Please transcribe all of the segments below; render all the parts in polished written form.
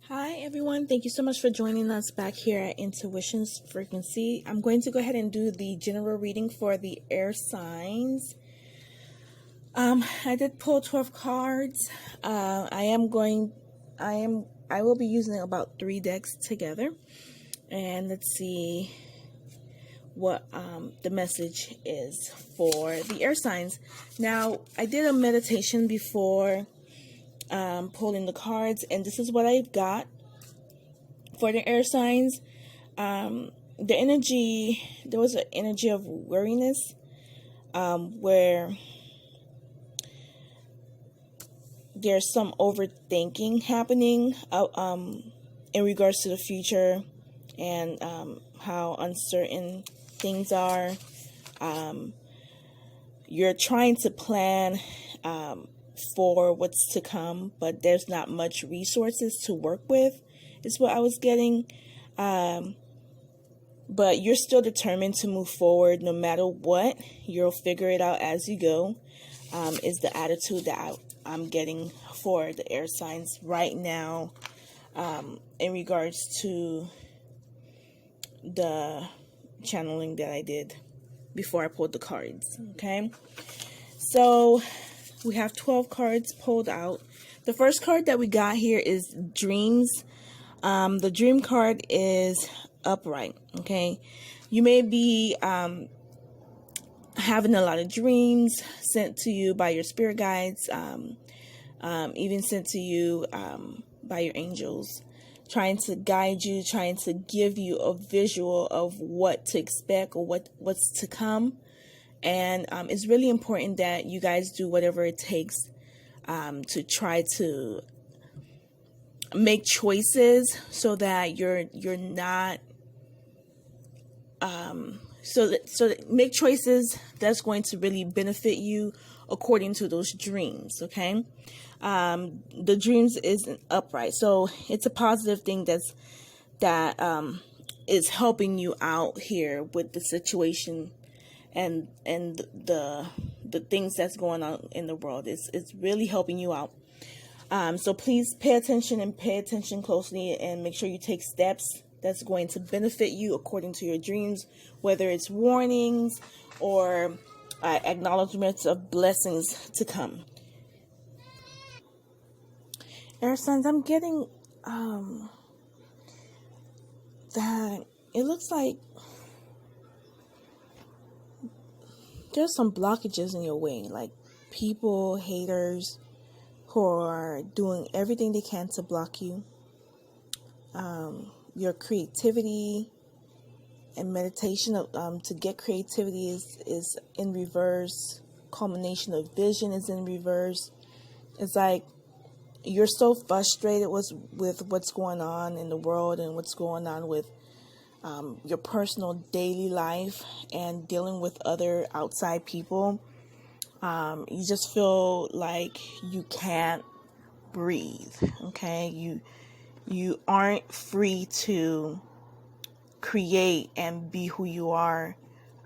Hi everyone, thank you so much for joining us back here at Intuition's Frequency. I'm going to go ahead and do the general reading for the air signs. I did pull 12 cards. I will be using about 3 decks together. And let's see what the message is for the air signs. Now, I did a meditation before pulling the cards, and this is what I've got for the air signs. The energy, there was an energy of weariness, where there's some overthinking happening in regards to the future and how uncertain things are. You're trying to plan for what's to come, but there's not much resources to work with, is what I was getting. But you're still determined to move forward no matter what. You'll figure it out as you go, is the attitude that I'm getting for the air signs right now, in regards to the channeling that I did before I pulled the cards. Okay, so we have 12 cards pulled out. The first card that we got here is Dreams. The dream card is upright. Okay, you may be having a lot of dreams sent to you by your spirit guides, even sent to you by your angels, trying to guide you, trying to give you a visual of what to expect or what's to come. And it's really important that you guys do whatever it takes to try to make choices so that you're not so that make choices that's going to really benefit you according to those dreams. Okay, the dreams isn't upright, so it's a positive thing that is helping you out here with the situation and the things that's going on in the world. It's really helping you out. So please pay attention closely and make sure you take steps that's going to benefit you according to your dreams, whether it's warnings or acknowledgments of blessings to come. Air signs, I'm getting that it looks like there's some blockages in your way, like people, haters, who are doing everything they can to block you. Your creativity and meditation to get creativity is in reverse. Culmination of vision is in reverse. It's like you're so frustrated with what's going on in the world and what's going on with your personal daily life and dealing with other outside people. You just feel like you can't breathe. Okay, you aren't free to create and be who you are,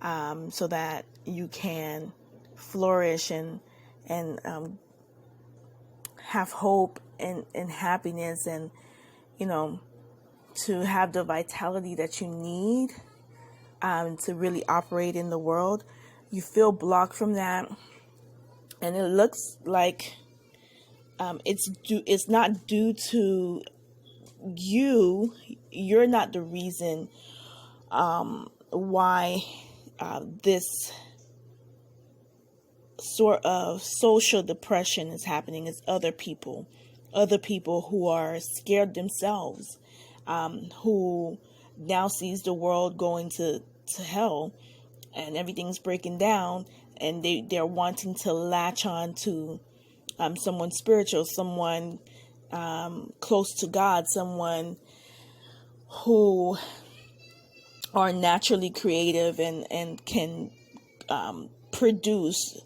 so that you can flourish and have hope and happiness, and to have the vitality that you need to really operate in the world. You feel blocked from that, and it looks like it's not due to you. You're not the reason why this sort of social depression is happening. It's other people who are scared themselves, who now sees the world going to hell and everything's breaking down, and they're wanting to latch on to someone spiritual, someone close to God, someone who are naturally creative and can produce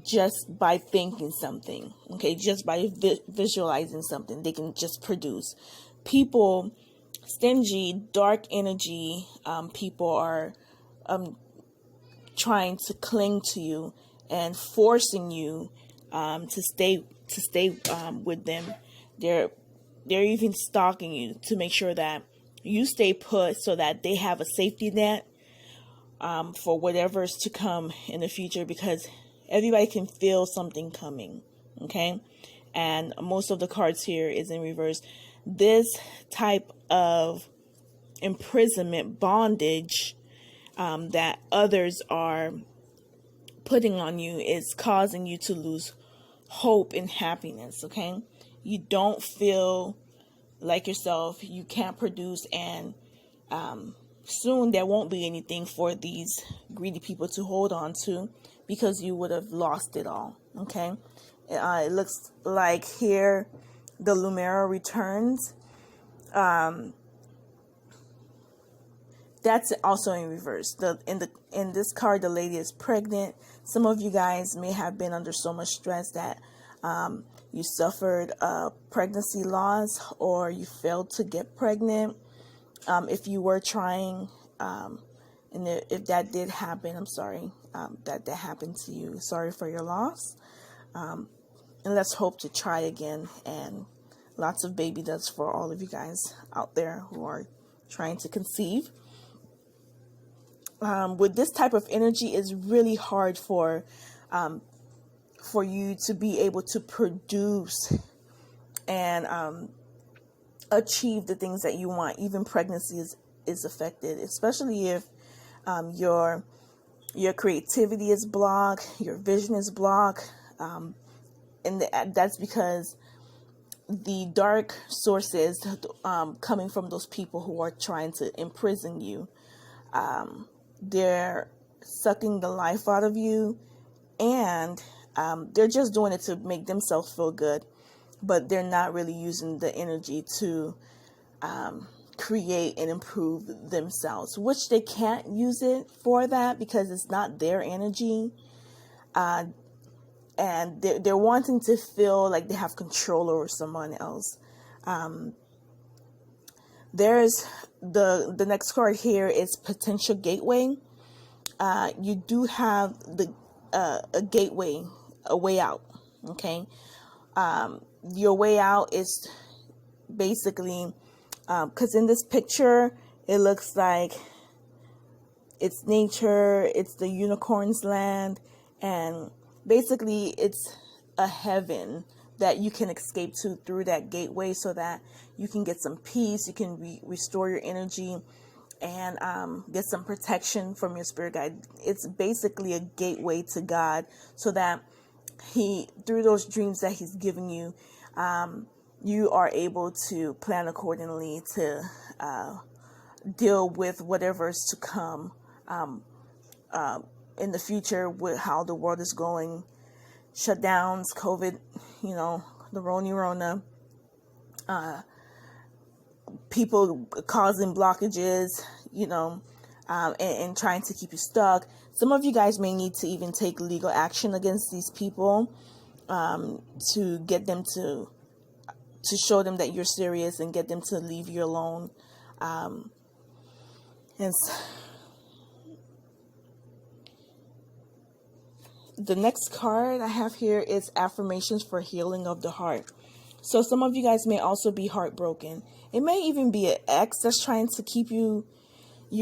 just by thinking something. Okay, just by visualizing something, they can just produce. People, stingy, dark energy people are trying to cling to you and forcing you to stay with them. They're they're even stalking you to make sure that you stay put so that they have a safety net for whatever's to come in the future, because everybody can feel something coming. Okay. And most of the cards here is in reverse. This type of imprisonment, bondage that others are putting on you is causing you to lose hope and happiness. Okay. You don't feel like yourself. You can't produce, and soon there won't be anything for these greedy people to hold on to, because you would have lost it all. Okay. It looks like here the Lumera returns. That's also in reverse. In this card, the lady is pregnant. Some of you guys may have been under so much stress that you suffered a pregnancy loss, or you failed to get pregnant. If you were trying, and if that did happen, I'm sorry that happened to you. Sorry for your loss. And let's hope to try again. And lots of baby does for all of you guys out there who are trying to conceive. With this type of energy, it's really hard for you to be able to produce and achieve the things that you want. Even pregnancy is affected, especially if your creativity is blocked, your vision is blocked, and that's because the dark sources coming from those people who are trying to imprison you, they're sucking the life out of you, and they're just doing it to make themselves feel good, but they're not really using the energy to create and improve themselves, which they can't use it for that because it's not their energy. And they're wanting to feel like they have control over someone else. There's the next card here is potential gateway. You do have a gateway, a way out. Okay. Your way out is basically, because in this picture, it looks like it's nature, it's the unicorn's land, and basically it's a heaven that you can escape to through that gateway, so that you can get some peace, you can restore your energy, and get some protection from your spirit guide. It's basically a gateway to God, so that through those dreams that he's giving you, you are able to plan accordingly to deal with whatever's to come in the future, with how the world is going, shutdowns, COVID, the Rona, people causing blockages, and trying to keep you stuck. Some of you guys may need to even take legal action against these people, to get them to show them that you're serious and get them to leave you alone. The next card I have here is affirmations for healing of the heart. So some of you guys may also be heartbroken. It may even be an ex that's trying to keep you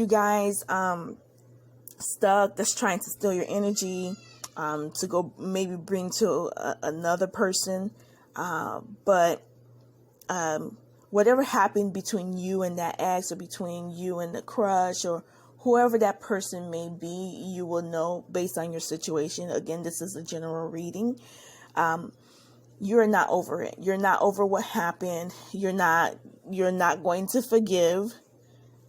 guys stuck, that's trying to steal your energy, to go maybe bring to another person. But whatever happened between you and that ex, or between you and the crush, or whoever that person may be, you will know based on your situation. Again, this is a general reading. You're not over it. You're not over what happened. You're not going to forgive,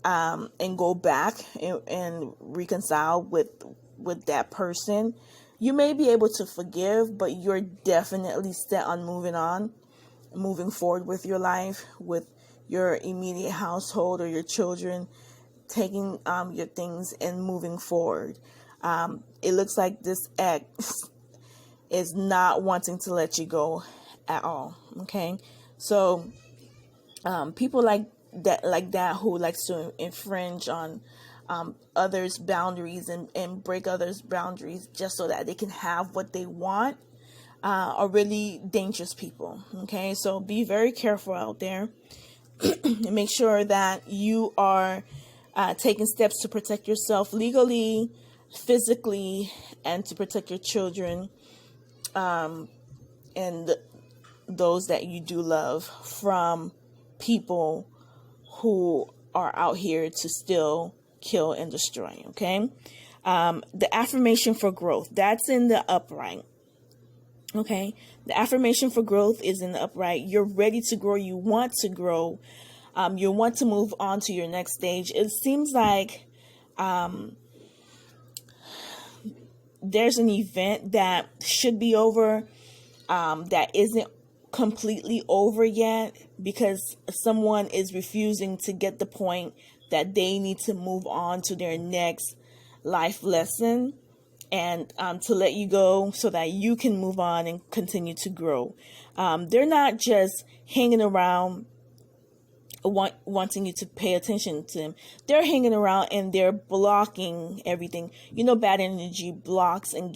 and go back and reconcile with that person. You may be able to forgive, but you're definitely set on moving forward with your life, with your immediate household or your children, taking your things and moving forward. It looks like this ex is not wanting to let you go at all. Okay, so people like that who likes to infringe on others' boundaries and break others' boundaries just so that they can have what they want. are really dangerous people. Okay, so be very careful out there and make sure that you are taking steps to protect yourself legally, physically, and to protect your children and those that you do love from people who are out here to still kill and destroy. Okay, the affirmation for growth, that's in the upright. Okay, the affirmation for growth is in the upright. You're ready to grow. You want to grow. You want to move on to your next stage. It seems like there's an event that should be over, that isn't completely over yet, because someone is refusing to get the point that they need to move on to their next life lesson, and to let you go so that you can move on and continue to grow. They're not just hanging around wanting you to pay attention to them. They're hanging around and they're blocking everything. Bad energy blocks and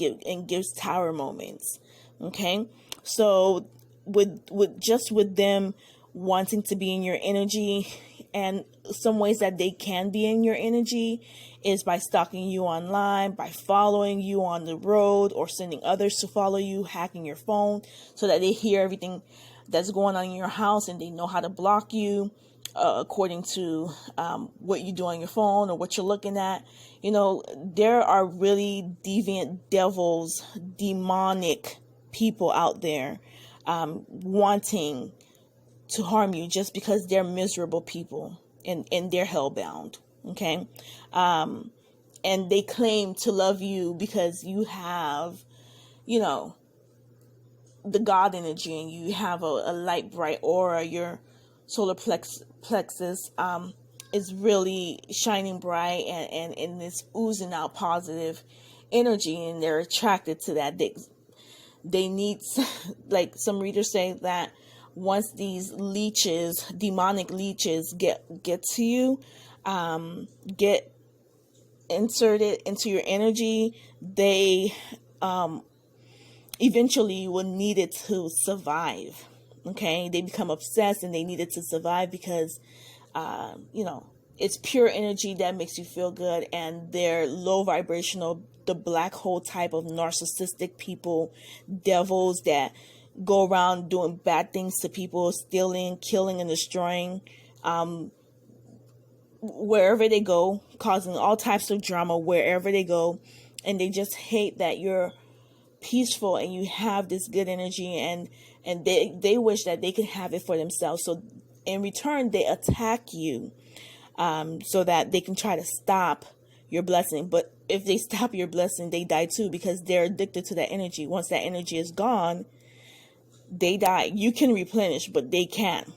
gives tower moments. Okay, so with them wanting to be in your energy, and some ways that they can be in your energy is by stalking you online, by following you on the road, or sending others to follow you, hacking your phone so that they hear everything that's going on in your house and they know how to block you according to what you do on your phone or what you're looking at. There are really deviant devils, demonic people out there wanting to harm you just because they're miserable people and they're hellbound. Okay. And they claim to love you because you have, the God energy, and you have a light, bright aura. Your solar plexus is really shining bright and it's oozing out positive energy, and they're attracted to that. They need, like some readers say, that once these leeches, demonic leeches, get to you, get inserted into your energy, they eventually will need it to survive. Okay, they become obsessed and they need it to survive because it's pure energy that makes you feel good, and they're low vibrational, the black hole type of narcissistic people, devils that go around doing bad things to people, stealing, killing, and destroying wherever they go, causing all types of drama wherever they go. And they just hate that you're peaceful and you have this good energy, and they wish that they could have it for themselves. So in return, they attack you so that they can try to stop your blessing. But if they stop your blessing, they die too, because they're addicted to that energy. Once that energy is gone, they die. You can replenish, but they can't.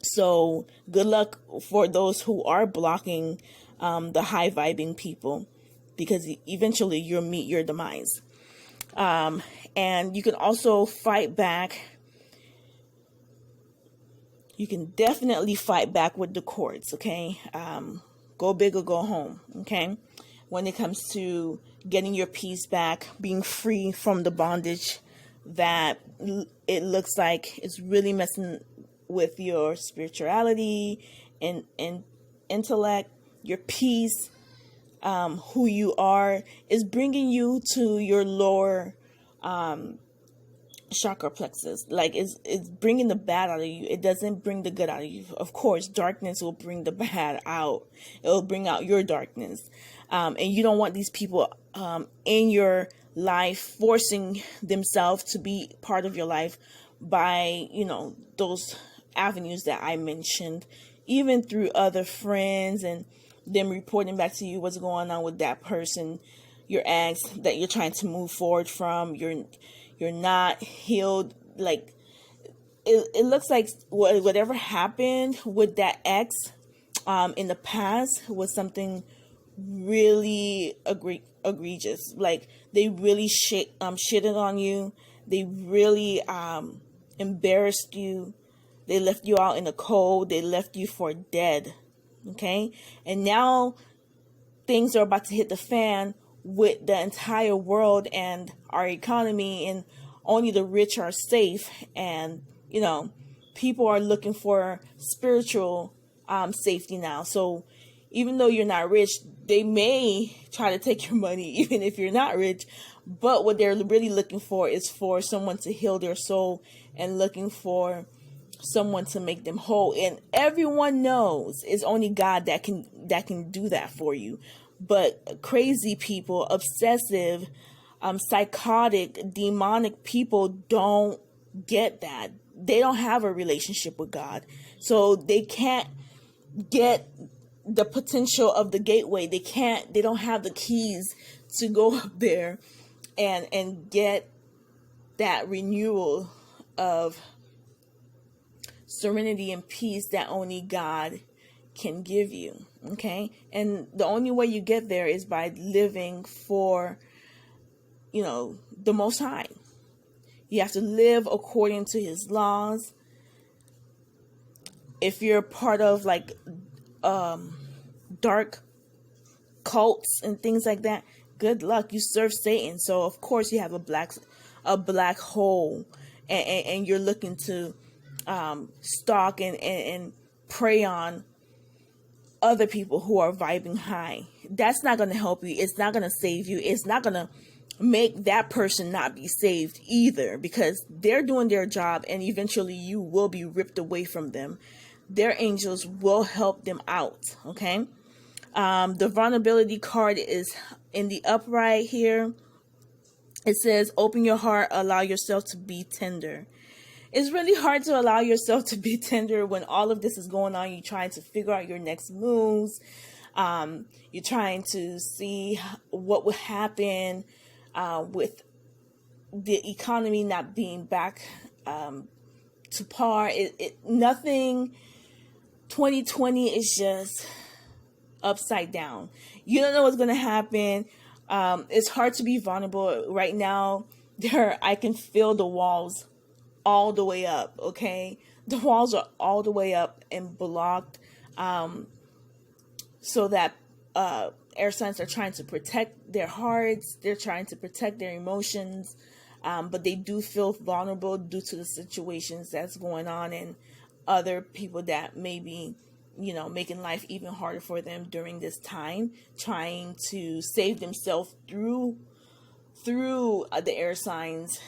So good luck for those who are blocking the high vibing people, because eventually you'll meet your demise. And you can also fight back. You can definitely fight back with the courts. Okay. Go big or go home. Okay. When it comes to getting your peace back, being free from the bondage that it looks like is really messing with your spirituality and intellect, your peace, who you are, is bringing you to your lower chakra plexus. Like it's bringing the bad out of you. It doesn't bring the good out of you. Of course, darkness will bring the bad out. It will bring out your darkness. And you don't want these people in your life forcing themselves to be part of your life by, those avenues that I mentioned, even through other friends and them reporting back to you what's going on with that person, your ex that you're trying to move forward from. You're not healed. Like it looks like whatever happened with that ex in the past was something really egregious. Like they really shitted on you. They really embarrassed you. They left you out in the cold. They left you for dead. Okay? And now things are about to hit the fan with the entire world and our economy and only the rich are safe, and people are looking for spiritual safety now. So even though you're not rich, they may try to take your money even if you're not rich. But what they're really looking for is for someone to heal their soul, and looking for someone to make them whole. And everyone knows it's only God that can do that for you. But crazy people, obsessive, psychotic, demonic people don't get that. They don't have a relationship with God, so they can't get the potential of the gateway. They don't have the keys to go up there and get that renewal of serenity and peace that only God can give you. Okay? And the only way you get there is by living for, the Most High. You have to live according to His laws. If you're part of dark cults and things like that, good luck. You serve Satan, so of course you have a black hole, and you're looking to stalk and prey on other people who are vibing high. That's not going to help you. It's not going to save you. It's not going to make that person not be saved either, because they're doing their job, and eventually you will be ripped away from them. Their angels will help them out. Okay. The vulnerability card is in the upright here. It says, open your heart, allow yourself to be tender. It's really hard to allow yourself to be tender when all of this is going on. You're trying to figure out your next moves. You're trying to see what would happen with the economy not being back to par. Nothing. 2020 is just upside down. You don't know what's going to happen. It's hard to be vulnerable right now. I can feel the walls all the way up. Okay, the walls are all the way up and blocked, so that air signs are trying to protect their hearts. They're trying to protect their emotions, but they do feel vulnerable due to the situations that's going on, and other people that may be, making life even harder for them during this time, trying to save themselves through the air signs.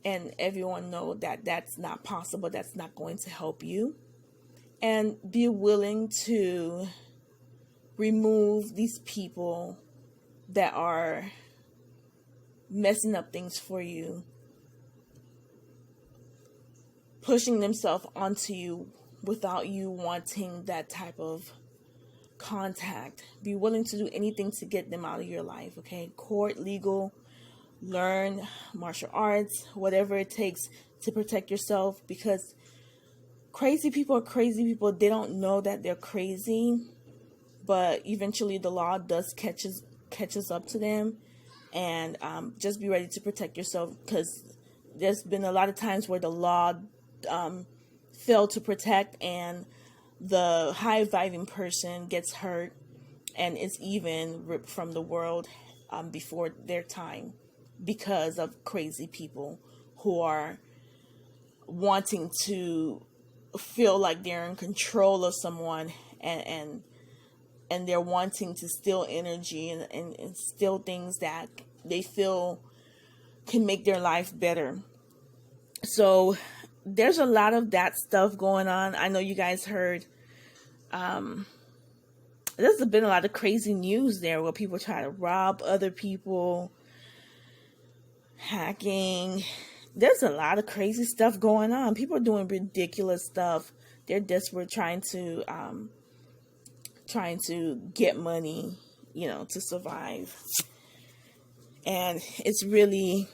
And everyone know that that's not possible. That's not going to help you. And be willing to remove these people that are messing up things for you, pushing themselves onto you without you wanting that type of contact. Be willing to do anything to get them out of your life. Okay, court, legal, learn martial arts, whatever it takes to protect yourself, because crazy people are crazy people. They don't know that they're crazy, but eventually the law does catches up to them. And just be ready to protect yourself, because there's been a lot of times where the law failed to protect, and the high vibing person gets hurt and is even ripped from the world before their time, because of crazy people who are wanting to feel like they're in control of someone, and they're wanting to steal energy and steal things that they feel can make their life better. So there's a lot of that stuff going on. I know you guys heard, there's been a lot of crazy news there where people try to rob other people, hacking. There's a lot of crazy stuff going on. People are doing ridiculous stuff. They're desperate, trying to get money, to survive. And it's really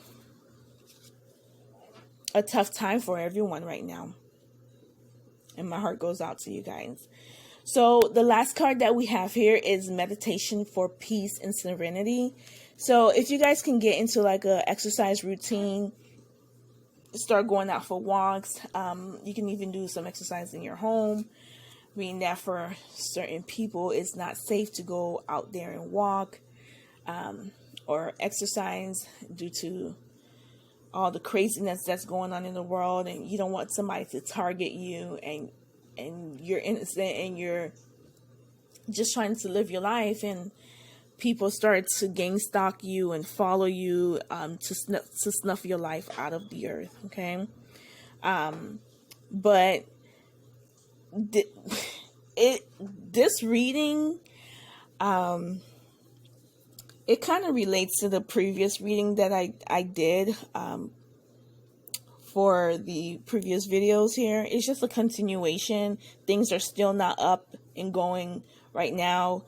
a tough time for everyone right now. And my heart goes out to you guys. So the last card that we have here is meditation for peace and serenity. So if you guys can get into like a exercise routine, start going out for walks. You can even do some exercise in your home. Meaning that for certain people, it's not safe to go out there and walk. or exercise due to all the craziness that's going on in the world, and you don't want somebody to target you, and you're innocent and you're just trying to live your life, and people start to gang stalk you and follow you to snuff your life out of the earth. Okay, but this reading, it kind of relates to the previous reading that I did for the previous videos here. It's just a continuation. Things are still not up and going right now.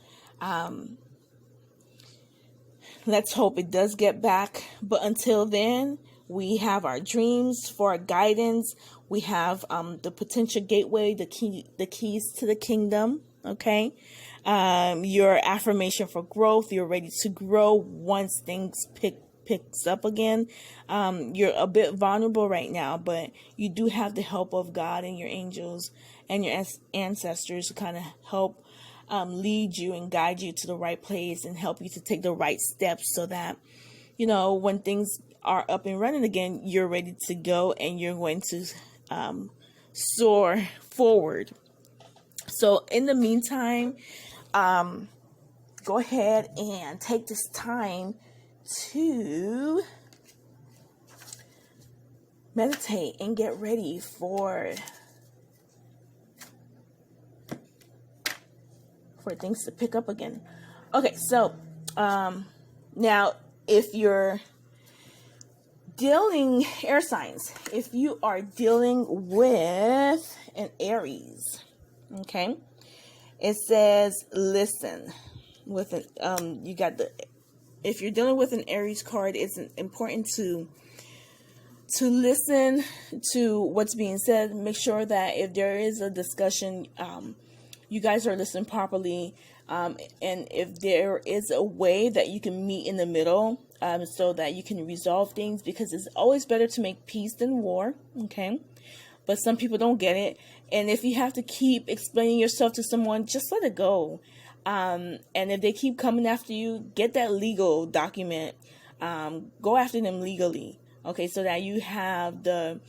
Let's hope it does get back. But until then, we have our dreams for our guidance. We have the potential gateway, the keys to the kingdom. Okay. Your affirmation for growth. You're ready to grow once things picks up again. You're a bit vulnerable right now, but you do have the help of God and your angels and your ancestors to kind of help lead you and guide you to the right place and help you to take the right steps so that, when things are up and running again, you're ready to go and you're going to soar forward. So in the meantime, go ahead and take this time to meditate and get ready for things to pick up again. Okay, so now if you're dealing, air signs, if you are dealing with an Aries, okay, it says listen with an you got the, if you're dealing with an Aries card, it's important to listen to what's being said. Make sure that if there is a discussion, you guys are listening properly, and if there is a way that you can meet in the middle, so that you can resolve things, because it's always better to make peace than war. Okay, but some people don't get it, and if you have to keep explaining yourself to someone, just let it go. And if they keep coming after you, get that legal document. Go after them legally. Okay, so that you have the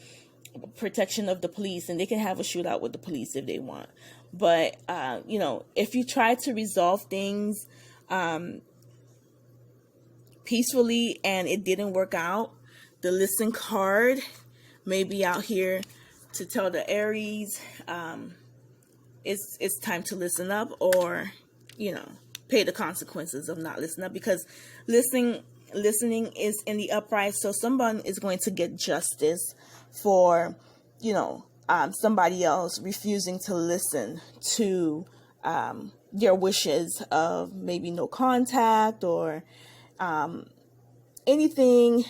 protection of the police, and they can have a shootout with the police if they want. But if you try to resolve things peacefully and it didn't work out, the listen card may be out here to tell the Aries it's time to listen up, or pay the consequences of not listening up, because listening is in the upright. So someone is going to get justice for somebody else refusing to listen to their wishes of maybe no contact, or anything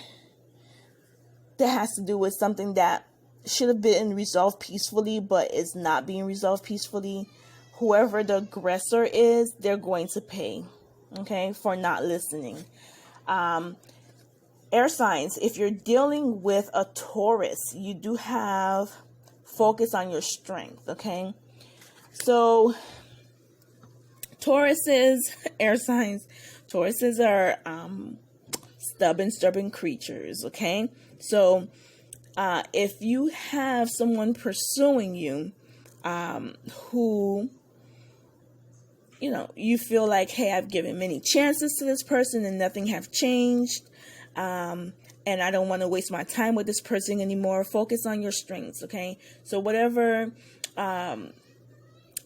that has to do with something that should have been resolved peacefully but is not being resolved peacefully. Whoever the aggressor is, they're going to pay, okay, for not listening. Air signs, if you're dealing with a Taurus, you do have focus on your strength, okay? So Tauruses, air signs, Tauruses are stubborn creatures, okay? So if you have someone pursuing you who you feel like, hey, I've given many chances to this person and nothing have changed, and I don't want to waste my time with this person anymore. Focus on your strengths, okay? So whatever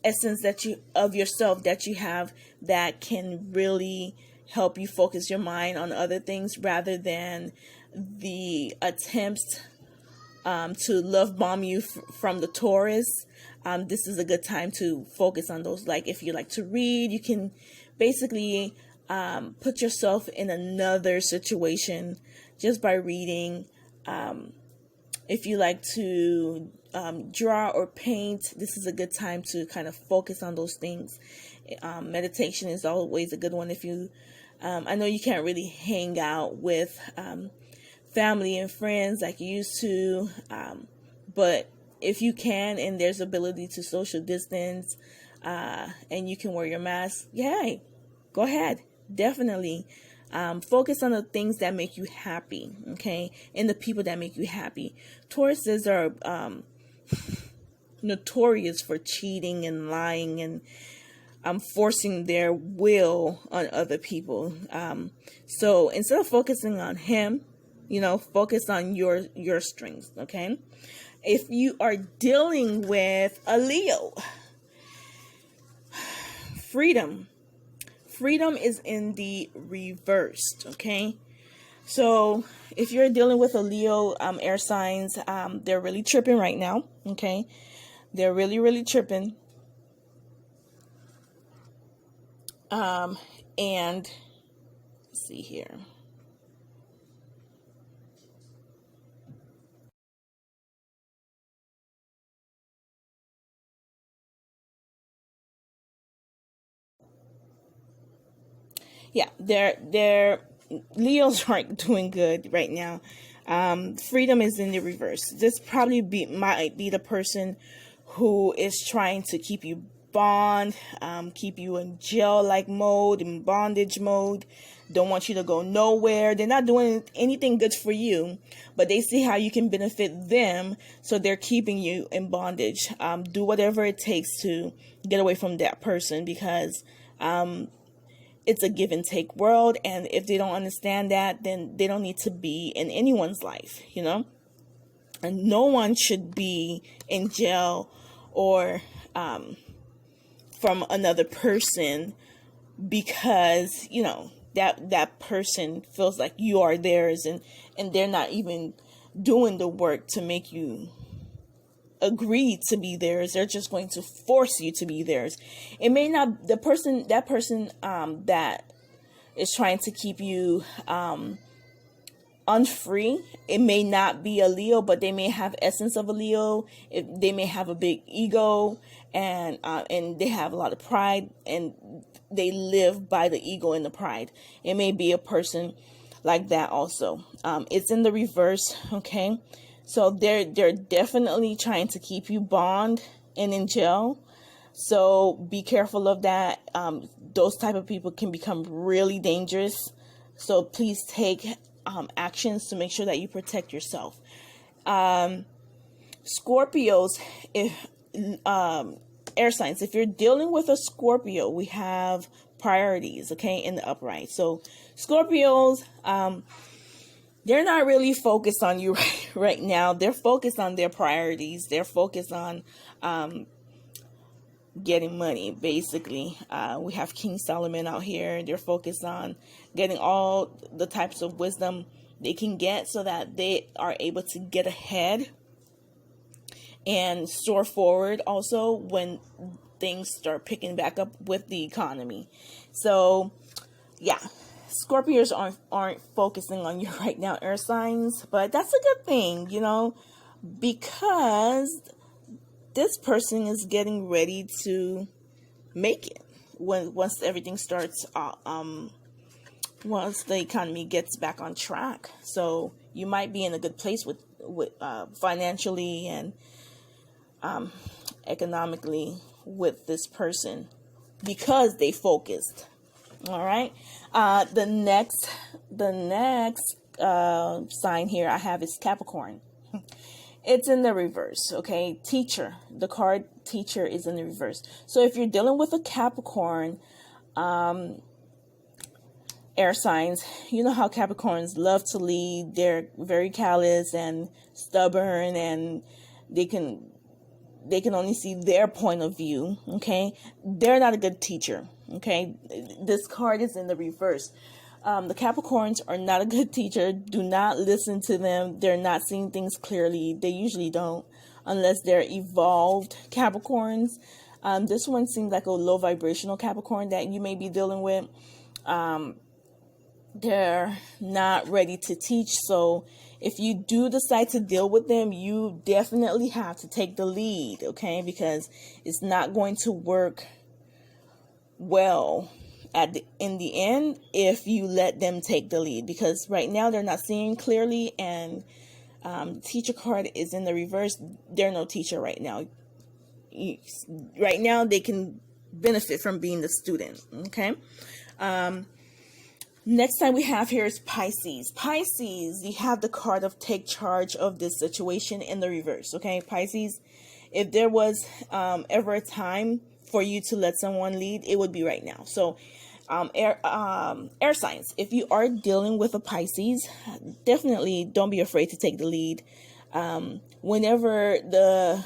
essence of yourself that you have that can really help you focus your mind on other things rather than the attempts to love bomb you from the Taurus. This is a good time to focus on those. Like if you like to read, you can basically put yourself in another situation just by reading. If you like to draw or paint, this is a good time to kind of focus on those things. Meditation is always a good one. If you, I know you can't really hang out with family and friends like you used to, but if you can and there's ability to social distance and you can wear your mask, yeah, go ahead. Definitely Focus on the things that make you happy, okay, and the people that make you happy. Tauruses are notorious for cheating and lying and forcing their will on other people. So instead of focusing on him, focus on your strengths, okay? If you are dealing with a Leo, freedom is in the reversed, okay? So if you're dealing with a Leo, air signs, they're really tripping right now, okay? They're really, really tripping. And let's see here. Yeah, they're Leos aren't doing good right now. Freedom is in the reverse. This probably might be the person who is trying to keep you bond, keep you in jail-like mode, in bondage mode. Don't want you to go nowhere. They're not doing anything good for you, but they see how you can benefit them, so they're keeping you in bondage. Do whatever it takes to get away from that person, because it's a give and take world, and if they don't understand that, then they don't need to be in anyone's life, and no one should be in jail or from another person, because that person feels like you are theirs, and they're not even doing the work to make you agree to be theirs. They're just going to force you to be theirs. It may not, that person that is trying to keep you unfree, it may not be a Leo, but they may have essence of a Leo. They may have a big ego, and they have a lot of pride, and they live by the ego and the pride. It may be a person like that also. It's in the reverse, okay? So they're definitely trying to keep you bound and in jail. So be careful of that. Those type of people can become really dangerous. So please take actions to make sure that you protect yourself. Scorpios, if air signs, if you're dealing with a Scorpio, we have priorities, okay, in the upright. So Scorpios, they're not really focused on you right now. They're focused on their priorities. They're focused on getting money, basically. We have King Solomon out here. They're focused on getting all the types of wisdom they can get, so that they are able to get ahead and soar forward also when things start picking back up with the economy. So yeah, Scorpios aren't focusing on you right now, air signs, but that's a good thing, because this person is getting ready to make it once everything starts, once the economy gets back on track. So you might be in a good place with financially and economically with this person, because they focused. All right. The next sign here I have is Capricorn. It's in the reverse, okay? Teacher. The card teacher is in the reverse. So if you're dealing with a Capricorn, air signs, you know how Capricorns love to lead. They're very callous and stubborn, and they can only see their point of view, okay? They're not a good teacher, okay? This card is in the reverse. The Capricorns are not a good teacher. Do not listen to them. They're not seeing things clearly. They usually don't, unless they're evolved Capricorns. This one seems like a low vibrational Capricorn that you may be dealing with. They're not ready to teach. So if you do decide to deal with them, you definitely have to take the lead, okay? Because it's not going to work well in the end if you let them take the lead, because right now they're not seeing clearly, and teacher card is in the reverse. They're no teacher right now. Right now they can benefit from being the student, okay? Next time we have here is Pisces. Pisces, you have the card of take charge of this situation in the reverse. Okay, Pisces, if there was ever a time for you to let someone lead, it would be right now. So air signs, if you are dealing with a Pisces, definitely don't be afraid to take the lead. Whenever the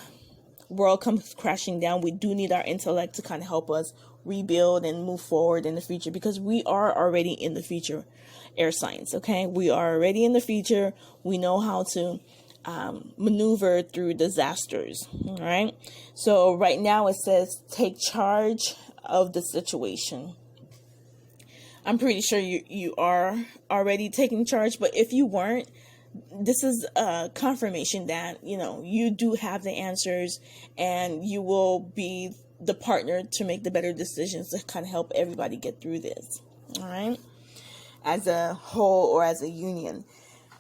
world comes crashing down, we do need our intellect to kind of help us rebuild and move forward in the future, because we are already in the future, air signs. Okay, we are already in the future. We know how to maneuver through disasters. All right, so right now it says take charge of the situation. I'm pretty sure you are already taking charge, but if you weren't, this is a confirmation that, you do have the answers, and you will be the partner to make the better decisions to kind of help everybody get through this. All right, as a whole or as a union.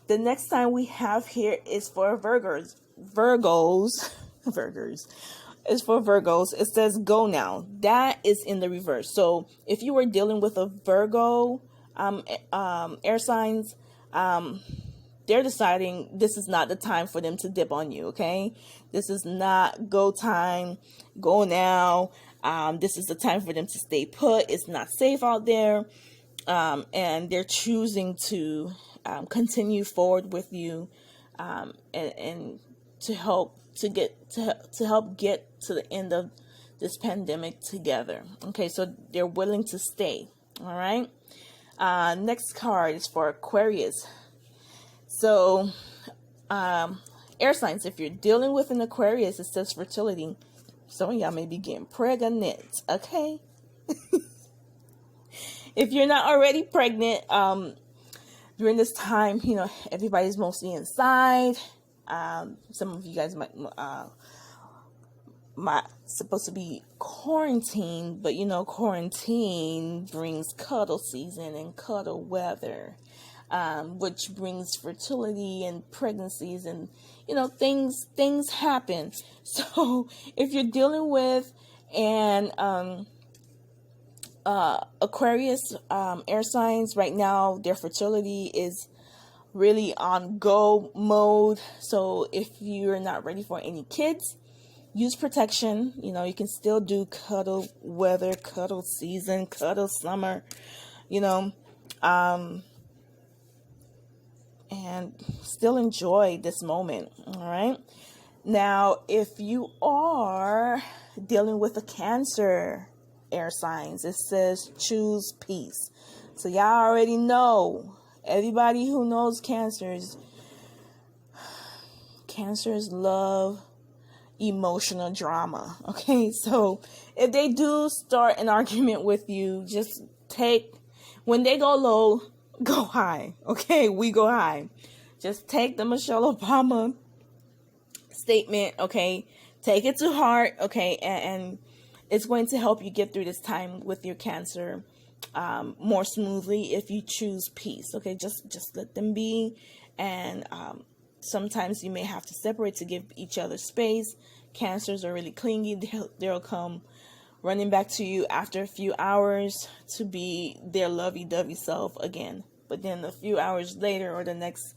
The next sign we have here is for Virgos. Is for Virgos. It says go now. That is in the reverse. So if you were dealing with a Virgo air signs, they're deciding this is not the time for them to dip on you. Okay, this is not go time, go now. This is the time for them to stay put. It's not safe out there, and they're choosing to continue forward with you, and to help get to the end of this pandemic together. Okay, so they're willing to stay. All right. Next card is for Aquarius. So, air signs, if you're dealing with an Aquarius, it says fertility. Some of y'all may be getting pregnant, okay? If you're not already pregnant, during this time, everybody's mostly inside. Some of you guys might supposed to be quarantined, but quarantine brings cuddle season and cuddle weather. Which brings fertility and pregnancies, and things happen. So if you're dealing with an Aquarius air signs right now, their fertility is really on go mode. So if you're not ready for any kids, use protection. You can still do cuddle weather, cuddle season, cuddle summer, and still enjoy this moment. All right. Now, if you are dealing with a Cancer air signs, it says choose peace. So y'all already know, everybody who knows Cancers love emotional drama. Okay. So if they do start an argument with you, just when they go low, go high. Okay, we go high. Just take the Michelle Obama statement. Okay, take it to heart. Okay, and it's going to help you get through this time with your Cancer more smoothly if you choose peace. Okay, just let them be, and sometimes you may have to separate to give each other space. Cancers are really clingy. They'll come running back to you after a few hours to be their lovey-dovey self again. But then a few hours later, or the next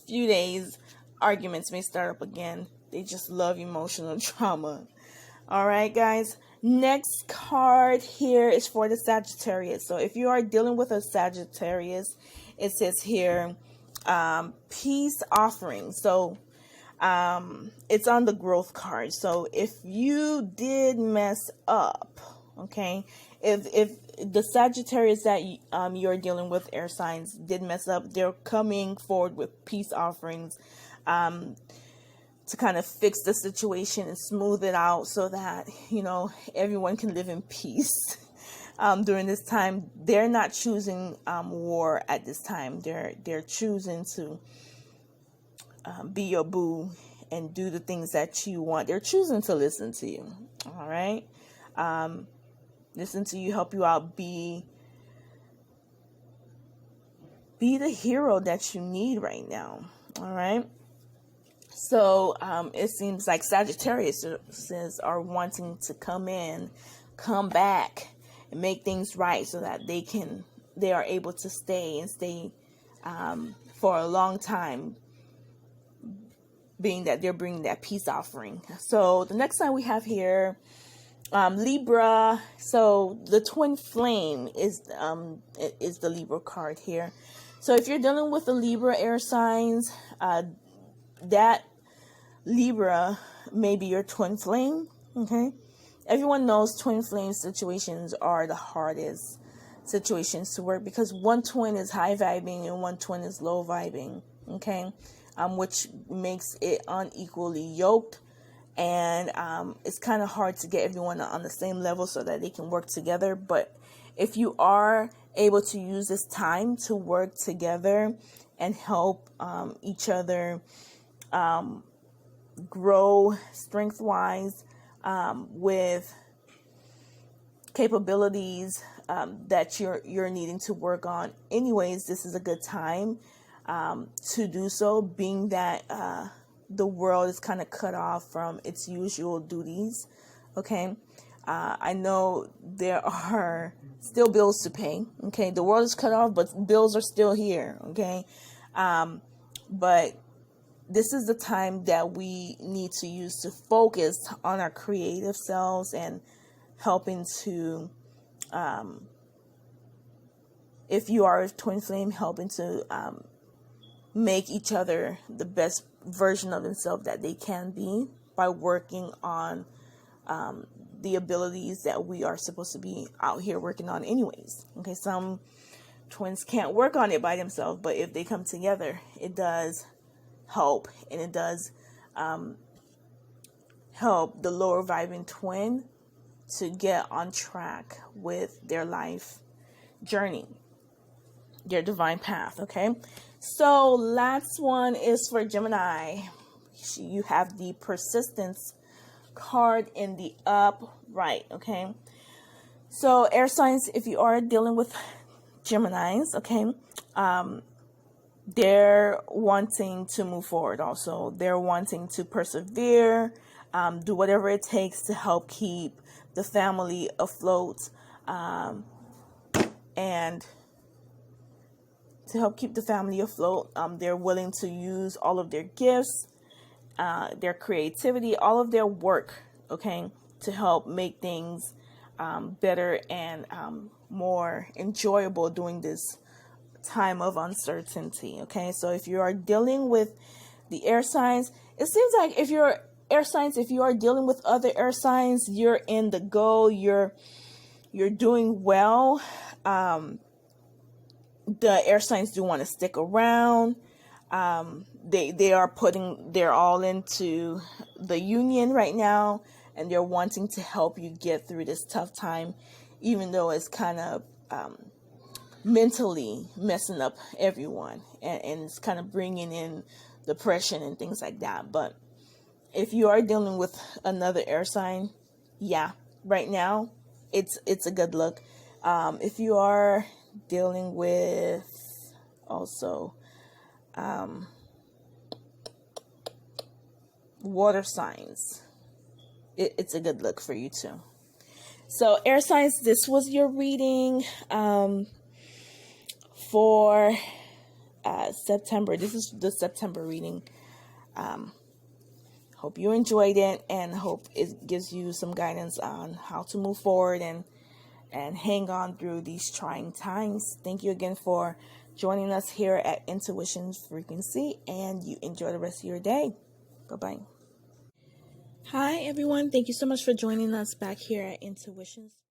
few days, arguments may start up again. They just love emotional trauma. All right, guys. Next card here is for the Sagittarius. So if you are dealing with a Sagittarius, it says here, peace offering. So it's on the growth card. So if you did mess up, okay, if the Sagittarius that you're dealing with, air signs, did mess up, they're coming forward with peace offerings to kind of fix the situation and smooth it out so that everyone can live in peace during this time. They're not choosing war at this time. They're choosing to be your boo and do the things that you want. They're choosing to listen to you. All right. Listen to you, help you out, be the hero that you need right now. All right. So it seems like Sagittarius are wanting to come back and make things right so that they can they are able to stay for a long time, being that they're bringing that peace offering. So the next sign we have here, Libra. So the twin flame is the Libra card here. So if you're dealing with the Libra air signs, that Libra may be your twin flame. Okay, everyone knows twin flame situations are the hardest situations to work, because one twin is high vibing and one twin is low vibing. Okay, which makes it unequally yoked, and it's kind of hard to get everyone on the same level so that they can work together. But if you are able to use this time to work together and help each other grow strength-wise, with capabilities that you're needing to work on anyways, this is a good time to do so, being that the world is kind of cut off from its usual duties. Okay, I know there are still bills to pay. Okay, the world is cut off, but bills are still here. Okay, but this is the time that we need to use to focus on our creative selves and helping to, if you are a twin flame, helping to make each other the best version of themselves that they can be by working on the abilities that we are supposed to be out here working on anyways. Okay, some twins can't work on it by themselves, but if they come together, it does help, and it does help the lower vibing twin to get on track with their life journey, their divine path. Okay, so last one is for Gemini. You have the persistence card in the upright. Okay, so air signs, if you are dealing with Geminis, okay, they're wanting to move forward. Also, they're wanting to persevere, do whatever it takes to help keep the family afloat, and to help keep the family afloat, they're willing to use all of their gifts, their creativity, all of their work, okay, to help make things better and more enjoyable during this time of uncertainty. Okay, so if you are dealing with the air signs, it seems like if you're air signs, if you are dealing with other air signs, you're in the go, you're doing well. The air signs do want to stick around. They are putting their all into the union right now, and they're wanting to help you get through this tough time, even though it's kind of mentally messing up everyone, and it's kind of bringing in depression and things like that. But if you are dealing with another air sign, yeah, right now it's a good look. If you are dealing with also water signs, it's a good look for you too. So air signs, this was your reading for September. This is the September reading. Hope you enjoyed it, and hope it gives you some guidance on how to move forward and hang on through these trying times. Thank you again for joining us here at Intuition Frequency, and you enjoy the rest of your day. Bye-bye. Hi, everyone. Thank you so much for joining us back here at Intuition.